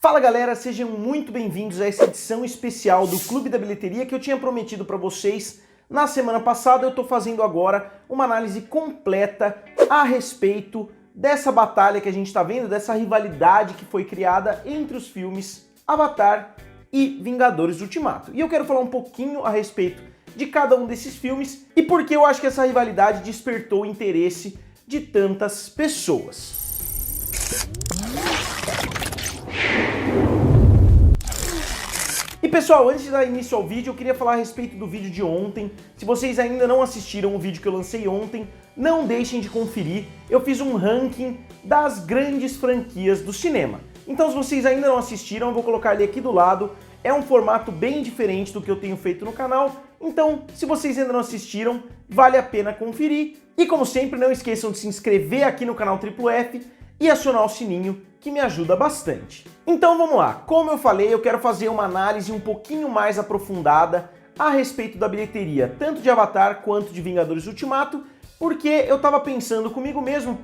Fala galera, sejam muito bem-vindos a essa edição especial do Clube da Bilheteria que eu tinha prometido para vocês na semana passada. Eu estou fazendo agora uma análise completa a respeito dessa batalha que a gente está vendo, dessa rivalidade que foi criada entre os filmes Avatar e Vingadores Ultimato. E eu quero falar um pouquinho a respeito de cada um desses filmes e por que eu acho que essa rivalidade despertou o interesse de tantas pessoas. E pessoal, antes de dar início ao vídeo, eu queria falar a respeito do vídeo de ontem. Se vocês ainda não assistiram o vídeo que eu lancei ontem, não deixem de conferir. Eu fiz um ranking das grandes franquias do cinema. Então, se vocês ainda não assistiram, eu vou colocar ele aqui do lado. É um formato bem diferente do que eu tenho feito no canal. Então, se vocês ainda não assistiram, vale a pena conferir. E como sempre, não esqueçam de se inscrever aqui no canal Triplo F e acionar o sininho, que me ajuda bastante. Então vamos lá, como eu falei, eu quero fazer uma análise um pouquinho mais aprofundada a respeito da bilheteria, tanto de Avatar quanto de Vingadores Ultimato, porque eu tava pensando comigo mesmo,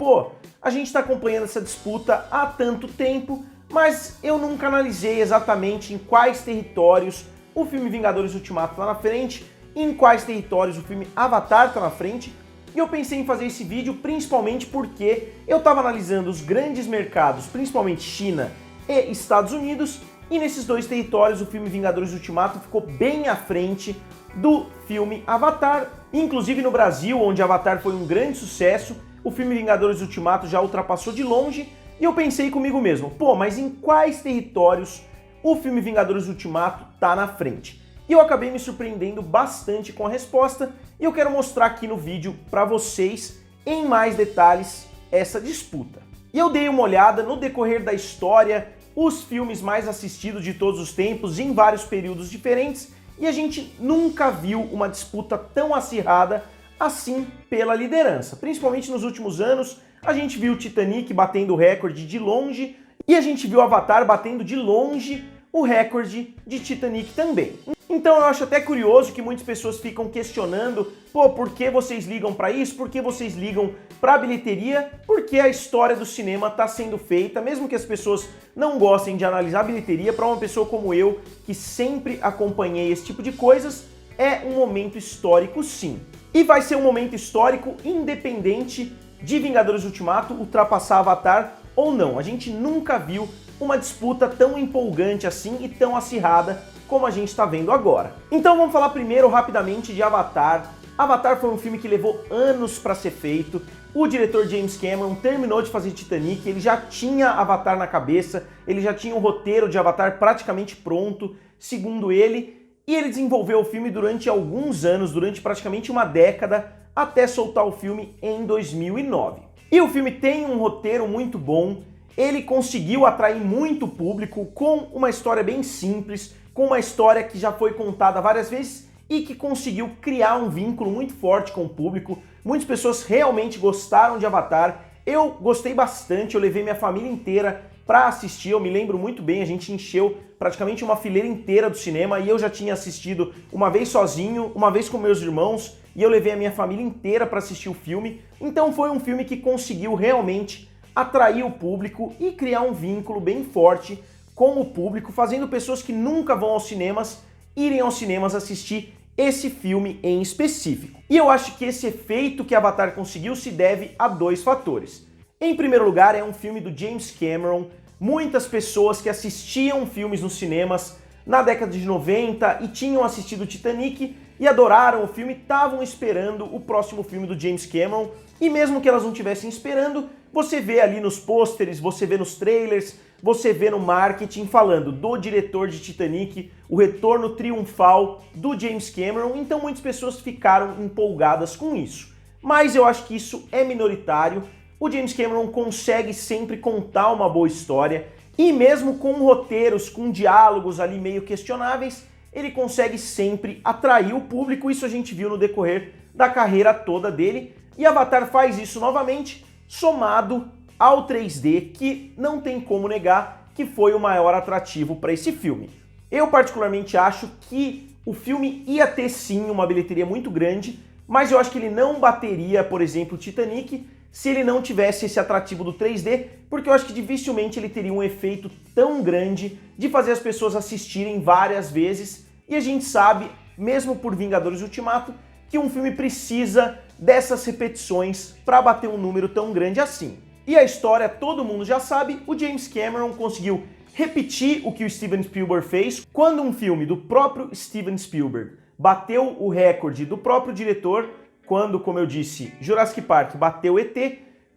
a gente tá acompanhando essa disputa há tanto tempo, mas eu nunca analisei exatamente em quais territórios o filme Vingadores Ultimato tá na frente, e em quais territórios o filme Avatar tá na frente. E eu pensei em fazer esse vídeo principalmente porque eu estava analisando os grandes mercados, principalmente China e Estados Unidos, e nesses dois territórios o filme Vingadores Ultimato ficou bem à frente do filme Avatar. Inclusive no Brasil, onde Avatar foi um grande sucesso, o filme Vingadores Ultimato já ultrapassou de longe, e eu pensei comigo mesmo, mas em quais territórios o filme Vingadores Ultimato tá na frente? E eu acabei me surpreendendo bastante com a resposta e eu quero mostrar aqui no vídeo para vocês em mais detalhes essa disputa. E eu dei uma olhada no decorrer da história, os filmes mais assistidos de todos os tempos em vários períodos diferentes, e a gente nunca viu uma disputa tão acirrada assim pela liderança. Principalmente nos últimos anos, a gente viu Titanic batendo o recorde de longe e a gente viu Avatar batendo de longe o recorde de Titanic também. Então eu acho até curioso que muitas pessoas ficam questionando, por que vocês ligam para isso? Por que vocês ligam para a bilheteria? Porque a história do cinema está sendo feita, mesmo que as pessoas não gostem de analisar a bilheteria, para uma pessoa como eu, que sempre acompanhei esse tipo de coisas, é um momento histórico sim. E vai ser um momento histórico independente de Vingadores Ultimato ultrapassar Avatar ou não. A gente nunca viu uma disputa tão empolgante assim e tão acirrada como a gente está vendo agora. Então vamos falar primeiro rapidamente de Avatar. Avatar foi um filme que levou anos para ser feito. O diretor James Cameron terminou de fazer Titanic, ele já tinha Avatar na cabeça, ele já tinha um roteiro de Avatar praticamente pronto, segundo ele, e ele desenvolveu o filme durante alguns anos, durante praticamente uma década, até soltar o filme em 2009. E o filme tem um roteiro muito bom, ele conseguiu atrair muito público com uma história bem simples, com uma história que já foi contada várias vezes e que conseguiu criar um vínculo muito forte com o público. Muitas pessoas realmente gostaram de Avatar, eu gostei bastante, eu levei minha família inteira para assistir, eu me lembro muito bem, a gente encheu praticamente uma fileira inteira do cinema e eu já tinha assistido uma vez sozinho, uma vez com meus irmãos e eu levei a minha família inteira para assistir o filme. Então foi um filme que conseguiu realmente atrair o público e criar um vínculo bem forte com o público, fazendo pessoas que nunca vão aos cinemas irem aos cinemas assistir esse filme em específico. E eu acho que esse efeito que Avatar conseguiu se deve a dois fatores. Em primeiro lugar, é um filme do James Cameron. Muitas pessoas que assistiam filmes nos cinemas na década de 90 e tinham assistido Titanic e adoraram o filme, estavam esperando o próximo filme do James Cameron, e mesmo que elas não estivessem esperando, você vê ali nos pôsteres, você vê nos trailers, você vê no marketing falando do diretor de Titanic, o retorno triunfal do James Cameron, então muitas pessoas ficaram empolgadas com isso. Mas eu acho que isso é minoritário, o James Cameron consegue sempre contar uma boa história, e mesmo com roteiros, com diálogos ali meio questionáveis, ele consegue sempre atrair o público, isso a gente viu no decorrer da carreira toda dele, e Avatar faz isso novamente, somado ao 3D, que não tem como negar que foi o maior atrativo para esse filme. Eu particularmente acho que o filme ia ter sim uma bilheteria muito grande, mas eu acho que ele não bateria, por exemplo, Titanic, se ele não tivesse esse atrativo do 3D, porque eu acho que dificilmente ele teria um efeito tão grande de fazer as pessoas assistirem várias vezes, e a gente sabe, mesmo por Vingadores Ultimato, que um filme precisa dessas repetições para bater um número tão grande assim. E a história todo mundo já sabe, o James Cameron conseguiu repetir o que o Steven Spielberg fez quando um filme do próprio Steven Spielberg bateu o recorde do próprio diretor, quando, como eu disse, Jurassic Park bateu ET,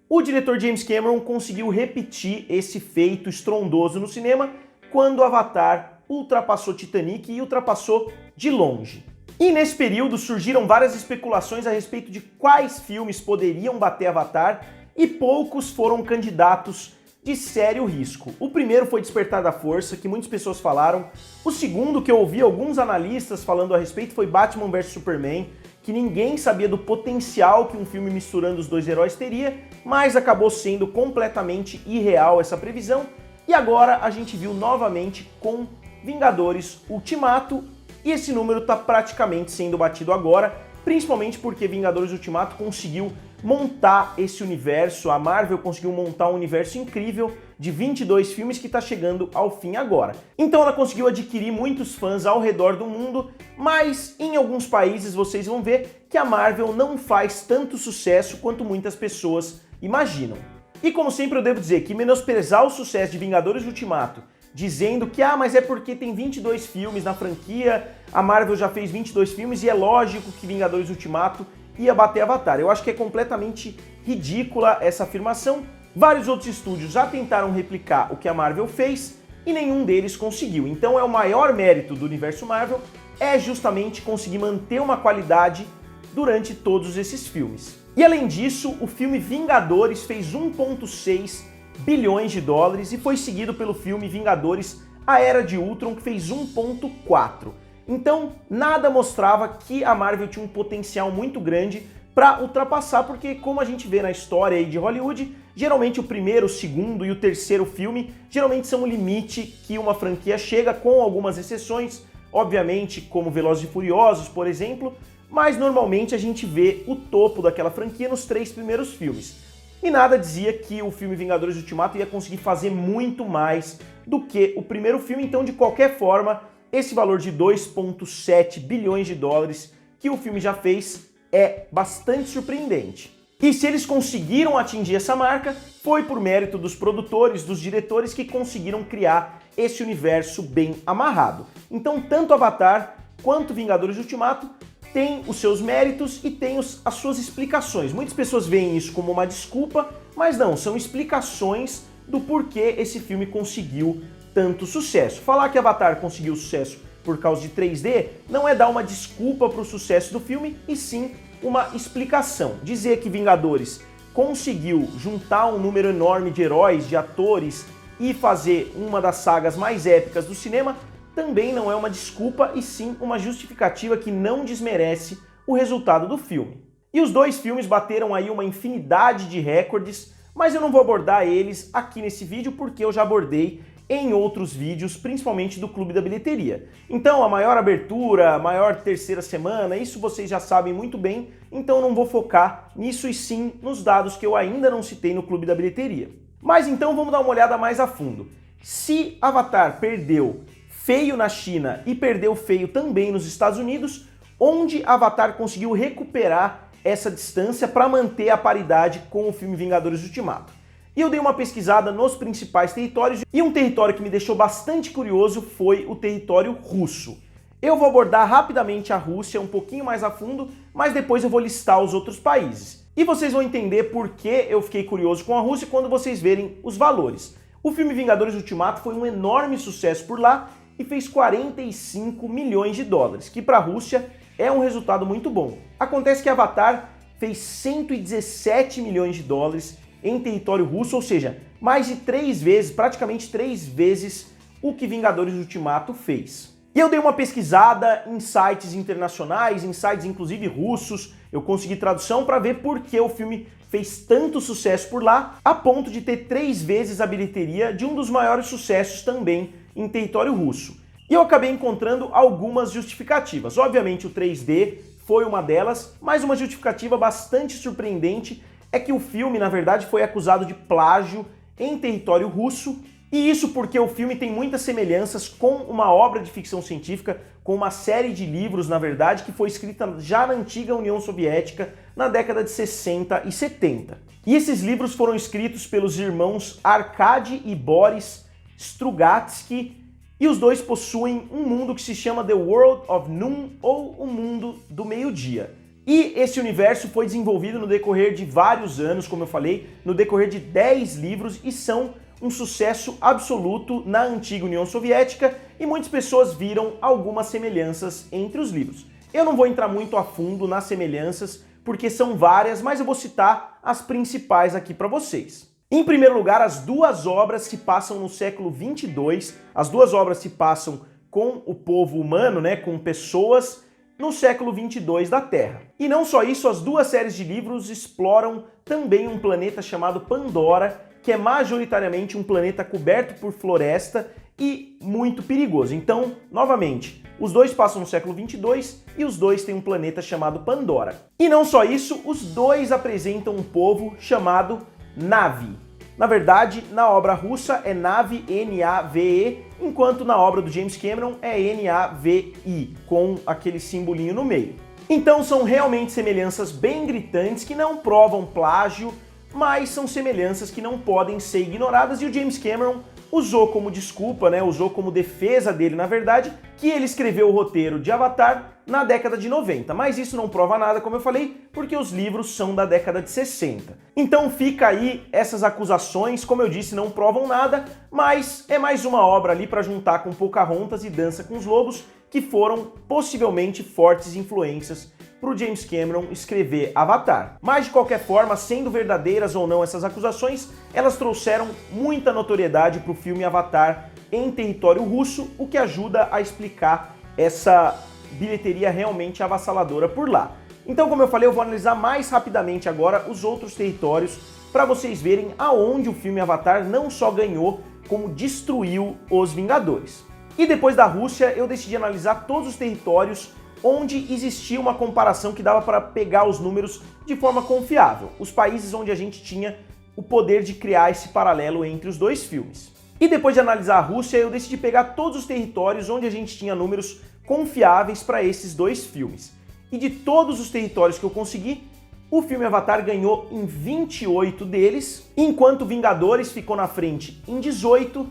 o diretor James Cameron conseguiu repetir esse feito estrondoso no cinema quando Avatar ultrapassou Titanic e ultrapassou de longe. E nesse período surgiram várias especulações a respeito de quais filmes poderiam bater Avatar e poucos foram candidatos de sério risco. O primeiro foi Despertar da Força, que muitas pessoas falaram. O segundo, que eu ouvi alguns analistas falando a respeito, foi Batman vs Superman, que ninguém sabia do potencial que um filme misturando os dois heróis teria, mas acabou sendo completamente irreal essa previsão. E agora a gente viu novamente com Vingadores Ultimato, e esse número está praticamente sendo batido agora, principalmente porque Vingadores Ultimato conseguiu montar esse universo, a Marvel conseguiu montar um universo incrível de 22 filmes que está chegando ao fim agora. Então ela conseguiu adquirir muitos fãs ao redor do mundo, mas em alguns países vocês vão ver que a Marvel não faz tanto sucesso quanto muitas pessoas imaginam. E como sempre eu devo dizer que menosprezar o sucesso de Vingadores Ultimato, dizendo que mas é porque tem 22 filmes na franquia, a Marvel já fez 22 filmes e é lógico que Vingadores Ultimato ia bater Avatar. Eu acho que é completamente ridícula essa afirmação. Vários outros estúdios já tentaram replicar o que a Marvel fez e nenhum deles conseguiu. Então o maior mérito do universo Marvel é justamente conseguir manter uma qualidade durante todos esses filmes. E além disso, o filme Vingadores fez 1,6 bilhões de dólares e foi seguido pelo filme Vingadores A Era de Ultron, que fez 1,4. Então, nada mostrava que a Marvel tinha um potencial muito grande para ultrapassar, porque como a gente vê na história aí de Hollywood, geralmente o primeiro, o segundo e o terceiro filme geralmente são o limite que uma franquia chega, com algumas exceções, obviamente como Velozes e Furiosos, por exemplo, mas normalmente a gente vê o topo daquela franquia nos 3 primeiros filmes. E nada dizia que o filme Vingadores Ultimato ia conseguir fazer muito mais do que o primeiro filme, então de qualquer forma, esse valor de 2,7 bilhões de dólares que o filme já fez é bastante surpreendente. E se eles conseguiram atingir essa marca, foi por mérito dos produtores, dos diretores que conseguiram criar esse universo bem amarrado. Então, tanto Avatar quanto Vingadores Ultimato tem os seus méritos e tem as suas explicações. Muitas pessoas veem isso como uma desculpa, mas não, são explicações do porquê esse filme conseguiu tanto sucesso. Falar que Avatar conseguiu sucesso por causa de 3D não é dar uma desculpa para o sucesso do filme, e sim uma explicação. Dizer que Vingadores conseguiu juntar um número enorme de heróis, de atores e fazer uma das sagas mais épicas do cinema também não é uma desculpa, e sim uma justificativa que não desmerece o resultado do filme. E os dois filmes bateram aí uma infinidade de recordes, mas eu não vou abordar eles aqui nesse vídeo porque eu já abordei em outros vídeos, principalmente do Clube da Bilheteria. Então a maior abertura, a maior terceira semana, isso vocês já sabem muito bem, então não vou focar nisso e sim nos dados que eu ainda não citei no Clube da Bilheteria. Mas então vamos dar uma olhada mais a fundo. Se Avatar perdeu feio na China e perdeu feio também nos Estados Unidos, onde Avatar conseguiu recuperar essa distância para manter a paridade com o filme Vingadores Ultimato. E eu dei uma pesquisada nos principais territórios, e um território que me deixou bastante curioso foi o território russo. Eu vou abordar rapidamente a Rússia um pouquinho mais a fundo, mas depois eu vou listar os outros países. E vocês vão entender por que eu fiquei curioso com a Rússia quando vocês verem os valores. O filme Vingadores Ultimato foi um enorme sucesso por lá e fez 45 milhões de dólares, que para a Rússia é um resultado muito bom. Acontece que Avatar fez 117 milhões de dólares em território russo, ou seja, mais de 3 vezes, praticamente 3 vezes o que Vingadores Ultimato fez. E eu dei uma pesquisada em sites internacionais, em sites inclusive russos, eu consegui tradução para ver por que o filme fez tanto sucesso por lá, a ponto de ter 3 vezes a bilheteria de um dos maiores sucessos também em território russo. E eu acabei encontrando algumas justificativas. Obviamente o 3D foi uma delas, mas uma justificativa bastante surpreendente é que o filme, na verdade, foi acusado de plágio em território russo, e isso porque o filme tem muitas semelhanças com uma obra de ficção científica, com uma série de livros, na verdade, que foi escrita já na antiga União Soviética, na década de 60 e 70. E esses livros foram escritos pelos irmãos Arkady e Boris Strugatsky, e os dois possuem um mundo que se chama The World of Noon, ou o Mundo do Meio-Dia. E esse universo foi desenvolvido no decorrer de vários anos, como eu falei, no decorrer de 10 livros, e são um sucesso absoluto na antiga União Soviética, e muitas pessoas viram algumas semelhanças entre os livros. Eu não vou entrar muito a fundo nas semelhanças, porque são várias, mas eu vou citar as principais aqui para vocês. Em primeiro lugar, as duas obras se passam no século 22, as duas obras se passam com o povo humano, né, com pessoas no século 22 da Terra. E não só isso, as duas séries de livros exploram também um planeta chamado Pandora, que é majoritariamente um planeta coberto por floresta e muito perigoso. Então, novamente, os dois passam no século 22 e os dois têm um planeta chamado Pandora. E não só isso, os dois apresentam um povo chamado Navi. Na verdade, na obra russa é Navi, N-A-V-E, enquanto na obra do James Cameron é N-A-V-I, com aquele simbolinho no meio. Então são realmente semelhanças bem gritantes que não provam plágio, mas são semelhanças que não podem ser ignoradas, e o James Cameron usou como desculpa, né, usou como defesa dele, na verdade, que ele escreveu o roteiro de Avatar na década de 90, mas isso não prova nada, como eu falei, porque os livros são da década de 60. Então fica aí essas acusações, como eu disse, não provam nada, mas é mais uma obra ali para juntar com Pocahontas e Dança com os Lobos, que foram possivelmente fortes influências para o James Cameron escrever Avatar. Mas de qualquer forma, sendo verdadeiras ou não essas acusações, elas trouxeram muita notoriedade para o filme Avatar em território russo, o que ajuda a explicar essa bilheteria realmente avassaladora por lá. Então, como eu falei, eu vou analisar mais rapidamente agora os outros territórios para vocês verem aonde o filme Avatar não só ganhou, como destruiu os Vingadores. E depois da Rússia, eu decidi analisar todos os territórios onde existia uma comparação que dava para pegar os números de forma confiável, os países onde a gente tinha o poder de criar esse paralelo entre os dois filmes. E depois de analisar a Rússia, eu decidi pegar todos os territórios onde a gente tinha números confiáveis para esses dois filmes. E de todos os territórios que eu consegui, o filme Avatar ganhou em 28 deles, enquanto Vingadores ficou na frente em 18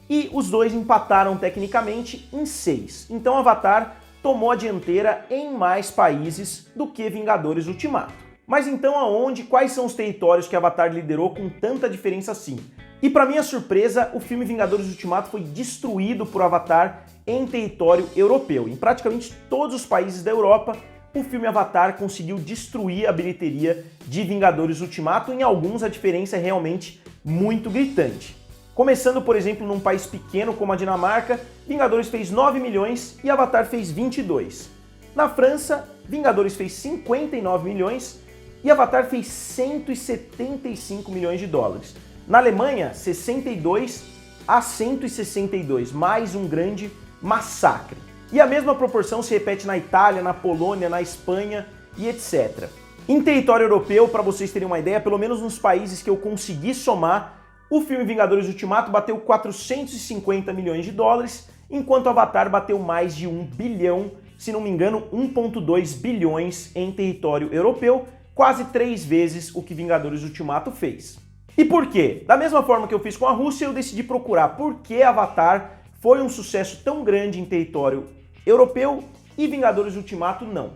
e os dois empataram tecnicamente em 6. Então Avatar tomou a dianteira em mais países do que Vingadores Ultimato. Mas então aonde, quais são os territórios que Avatar liderou com tanta diferença assim? E para minha surpresa, o filme Vingadores Ultimato foi destruído por Avatar em território europeu. Em praticamente todos os países da Europa, o filme Avatar conseguiu destruir a bilheteria de Vingadores Ultimato. Em alguns a diferença é realmente muito gritante. Começando, por exemplo, num país pequeno como a Dinamarca, Vingadores fez 9 milhões e Avatar fez 22. Na França, Vingadores fez 59 milhões e Avatar fez 175 milhões de dólares. Na Alemanha, 62 a 162, mais um grande massacre. E a mesma proporção se repete na Itália, na Polônia, na Espanha e etc. Em território europeu, para vocês terem uma ideia, pelo menos nos países que eu consegui somar, o filme Vingadores Ultimato bateu 450 milhões de dólares, enquanto Avatar bateu mais de 1 bilhão, se não me engano, 1,2 bilhões em território europeu, quase 3 vezes o que Vingadores Ultimato fez. E por quê? Da mesma forma que eu fiz com a Rússia, eu decidi procurar por que Avatar foi um sucesso tão grande em território europeu e Vingadores Ultimato não.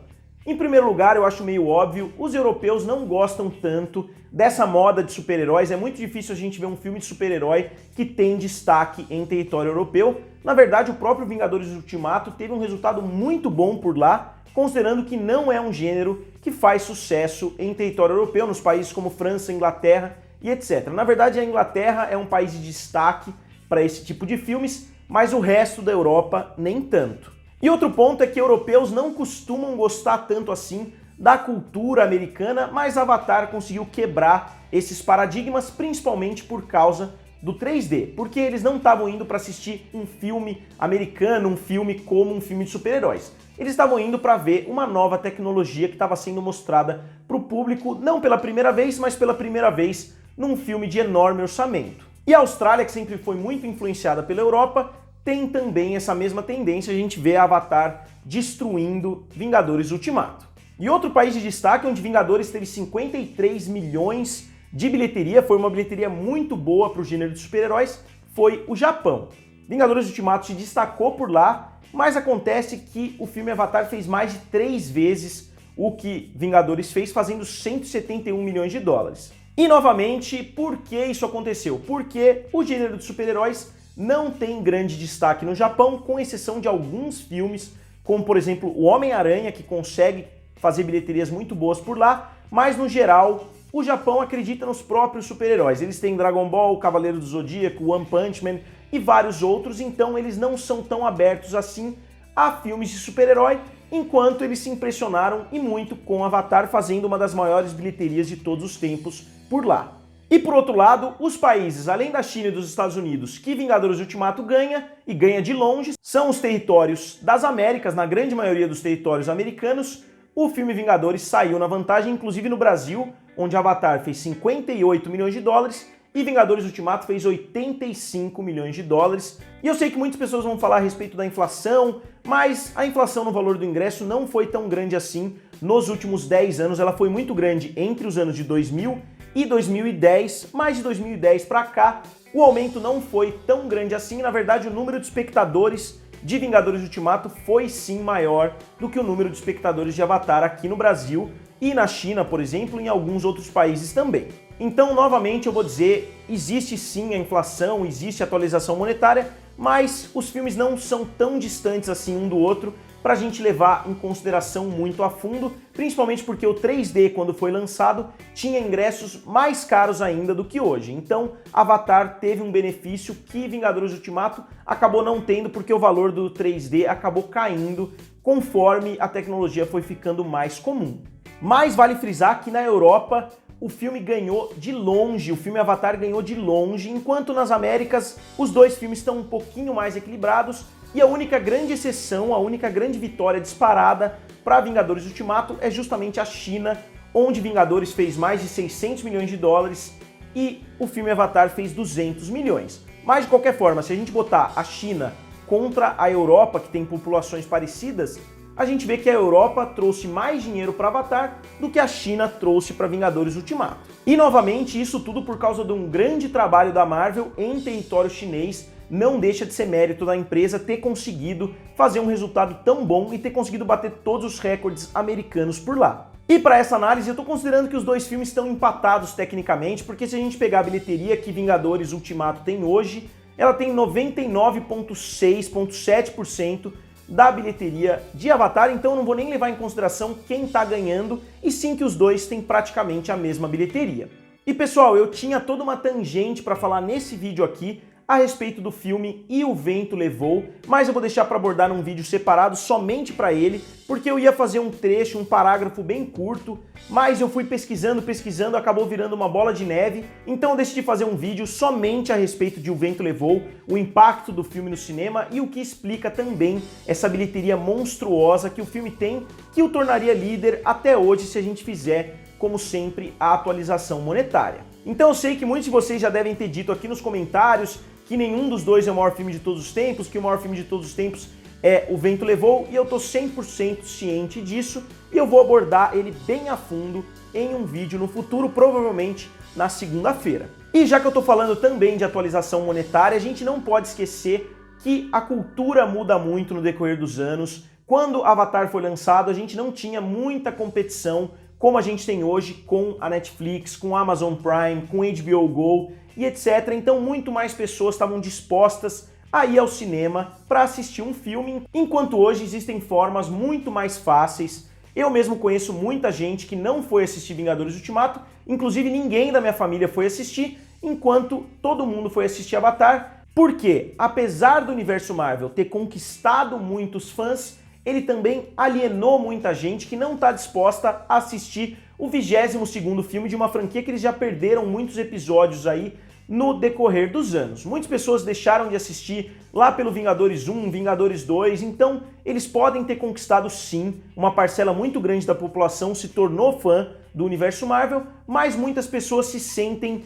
Em primeiro lugar, eu acho meio óbvio, os europeus não gostam tanto dessa moda de super-heróis. É muito difícil a gente ver um filme de super-herói que tem destaque em território europeu. Na verdade, o próprio Vingadores Ultimato teve um resultado muito bom por lá, considerando que não é um gênero que faz sucesso em território europeu, nos países como França, Inglaterra e etc. Na verdade, a Inglaterra é um país de destaque para esse tipo de filmes, mas o resto da Europa nem tanto. E outro ponto é que europeus não costumam gostar tanto assim da cultura americana, mas Avatar conseguiu quebrar esses paradigmas, principalmente por causa do 3D, porque eles não estavam indo para assistir um filme americano, um filme como um filme de super-heróis. Eles estavam indo para ver uma nova tecnologia que estava sendo mostrada para o público, não pela primeira vez, mas pela primeira vez num filme de enorme orçamento. E a Austrália, que sempre foi muito influenciada pela Europa, tem também essa mesma tendência, a gente vê Avatar destruindo Vingadores Ultimato. E outro país de destaque onde Vingadores teve 53 milhões de bilheteria, foi uma bilheteria muito boa para o gênero de super-heróis, foi o Japão. Vingadores Ultimato se destacou por lá, mas acontece que o filme Avatar fez mais de 3 vezes o que Vingadores fez, fazendo 171 milhões de dólares. E novamente, por que isso aconteceu? Porque o gênero de super-heróis não tem grande destaque no Japão, com exceção de alguns filmes, como por exemplo o Homem-Aranha, que consegue fazer bilheterias muito boas por lá, mas no geral o Japão acredita nos próprios super-heróis. Eles têm Dragon Ball, Cavaleiro do Zodíaco, One Punch Man e vários outros, então eles não são tão abertos assim a filmes de super-herói, enquanto eles se impressionaram e muito com Avatar, fazendo uma das maiores bilheterias de todos os tempos por lá. E por outro lado, os países, além da China e dos Estados Unidos, que Vingadores Ultimato ganha, e ganha de longe, são os territórios das Américas, na grande maioria dos territórios americanos. O filme Vingadores saiu na vantagem, inclusive no Brasil, onde Avatar fez 58 milhões de dólares e Vingadores Ultimato fez 85 milhões de dólares. E eu sei que muitas pessoas vão falar a respeito da inflação, mas a inflação no valor do ingresso não foi tão grande assim nos últimos 10 anos. Ela foi muito grande entre os anos de 2000 e 2010, mas de 2010 para cá o aumento não foi tão grande assim. Na verdade, o número de espectadores de Vingadores Ultimato foi sim maior do que o número de espectadores de Avatar aqui no Brasil e na China, por exemplo, e em alguns outros países também. Então, novamente, eu vou dizer, existe sim a inflação, existe a atualização monetária, mas os filmes não são tão distantes assim um do outro para a gente levar em consideração muito a fundo, principalmente porque o 3D, quando foi lançado, tinha ingressos mais caros ainda do que hoje. Então, Avatar teve um benefício que Vingadores Ultimato acabou não tendo, porque o valor do 3D acabou caindo conforme a tecnologia foi ficando mais comum. Mas vale frisar que na Europa o filme ganhou de longe, o filme Avatar ganhou de longe, enquanto nas Américas os dois filmes estão um pouquinho mais equilibrados, e a única grande exceção, a única grande vitória disparada para Vingadores Ultimato é justamente a China, onde Vingadores fez mais de 600 milhões de dólares e o filme Avatar fez 200 milhões. Mas de qualquer forma, se a gente botar a China contra a Europa, que tem populações parecidas, a gente vê que a Europa trouxe mais dinheiro para Avatar do que a China trouxe para Vingadores Ultimato. E novamente, isso tudo por causa de um grande trabalho da Marvel em território chinês. Não deixa de ser mérito da empresa ter conseguido fazer um resultado tão bom e ter conseguido bater todos os recordes americanos por lá. E para essa análise eu tô considerando que os dois filmes estão empatados tecnicamente, porque se a gente pegar a bilheteria que Vingadores Ultimato tem hoje, ela tem 99,6%, 7% da bilheteria de Avatar, então eu não vou nem levar em consideração quem tá ganhando, e sim que os dois têm praticamente a mesma bilheteria. E pessoal, eu tinha toda uma tangente para falar nesse vídeo aqui a respeito do filme E o Vento Levou, mas eu vou deixar para abordar num vídeo separado somente para ele, porque eu ia fazer um trecho, um parágrafo bem curto, mas eu fui pesquisando, acabou virando uma bola de neve, então eu decidi fazer um vídeo somente a respeito de O Vento Levou, o impacto do filme no cinema e o que explica também essa bilheteria monstruosa que o filme tem, que o tornaria líder até hoje se a gente fizer, como sempre, a atualização monetária. Então eu sei que muitos de vocês já devem ter dito aqui nos comentários que nenhum dos dois é o maior filme de todos os tempos, que o maior filme de todos os tempos é O Vento Levou, e eu tô 100% ciente disso, e eu vou abordar ele bem a fundo em um vídeo no futuro, provavelmente na segunda-feira. E já que eu tô falando também de atualização monetária, a gente não pode esquecer que a cultura muda muito no decorrer dos anos. Quando Avatar foi lançado, a gente não tinha muita competição como a gente tem hoje com a Netflix, com a Amazon Prime, com HBO Go e etc. Então muito mais pessoas estavam dispostas a ir ao cinema para assistir um filme, enquanto hoje existem formas muito mais fáceis. Eu mesmo conheço muita gente que não foi assistir Vingadores Ultimato, inclusive ninguém da minha família foi assistir, enquanto todo mundo foi assistir Avatar, porque apesar do universo Marvel ter conquistado muitos fãs, ele também alienou muita gente que não está disposta a assistir o 22º filme de uma franquia que eles já perderam muitos episódios aí no decorrer dos anos. Muitas pessoas deixaram de assistir lá pelo Vingadores 1, Vingadores 2, então eles podem ter conquistado sim, uma parcela muito grande da população se tornou fã do universo Marvel, mas muitas pessoas se sentem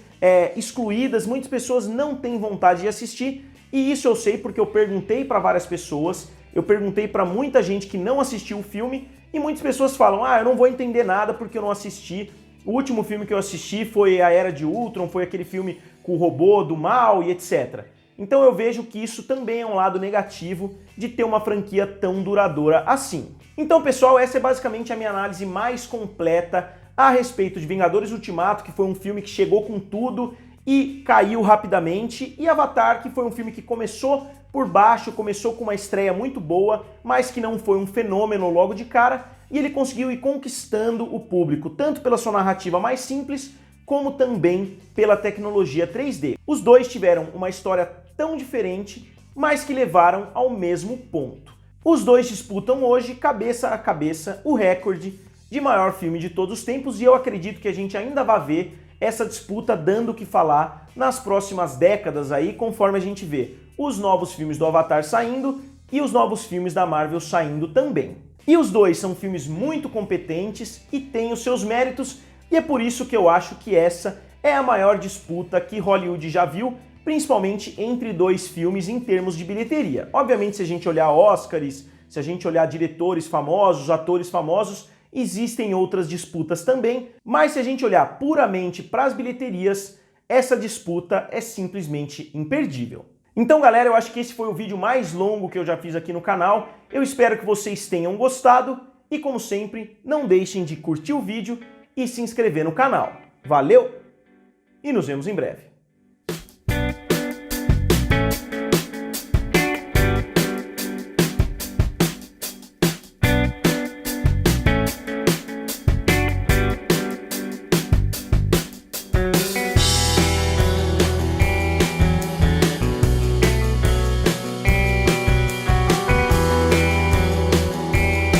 excluídas, muitas pessoas não têm vontade de assistir, e isso eu sei porque eu perguntei para várias pessoas, eu perguntei para muita gente que não assistiu o filme, e muitas pessoas falam, eu não vou entender nada porque eu não assisti. O último filme que eu assisti foi A Era de Ultron, foi aquele filme com o robô do mal e etc. Então eu vejo que isso também é um lado negativo de ter uma franquia tão duradoura assim. Então, pessoal, essa é basicamente a minha análise mais completa a respeito de Vingadores Ultimato, que foi um filme que chegou com tudo e caiu rapidamente, e Avatar, que foi um filme que começou por baixo, começou com uma estreia muito boa, mas que não foi um fenômeno logo de cara, e ele conseguiu ir conquistando o público, tanto pela sua narrativa mais simples, como também pela tecnologia 3D. Os dois tiveram uma história tão diferente, mas que levaram ao mesmo ponto. Os dois disputam hoje, cabeça a cabeça, o recorde de maior filme de todos os tempos, e eu acredito que a gente ainda vai ver essa disputa dando o que falar nas próximas décadas aí, conforme a gente vê os novos filmes do Avatar saindo e os novos filmes da Marvel saindo também. E os dois são filmes muito competentes e têm os seus méritos, e é por isso que eu acho que essa é a maior disputa que Hollywood já viu, principalmente entre dois filmes em termos de bilheteria. Obviamente, se a gente olhar Oscars, se a gente olhar diretores famosos, atores famosos, existem outras disputas também, mas se a gente olhar puramente para as bilheterias, essa disputa é simplesmente imperdível. Então, galera, eu acho que esse foi o vídeo mais longo que eu já fiz aqui no canal. Eu espero que vocês tenham gostado e, como sempre, não deixem de curtir o vídeo e se inscrever no canal. Valeu e nos vemos em breve.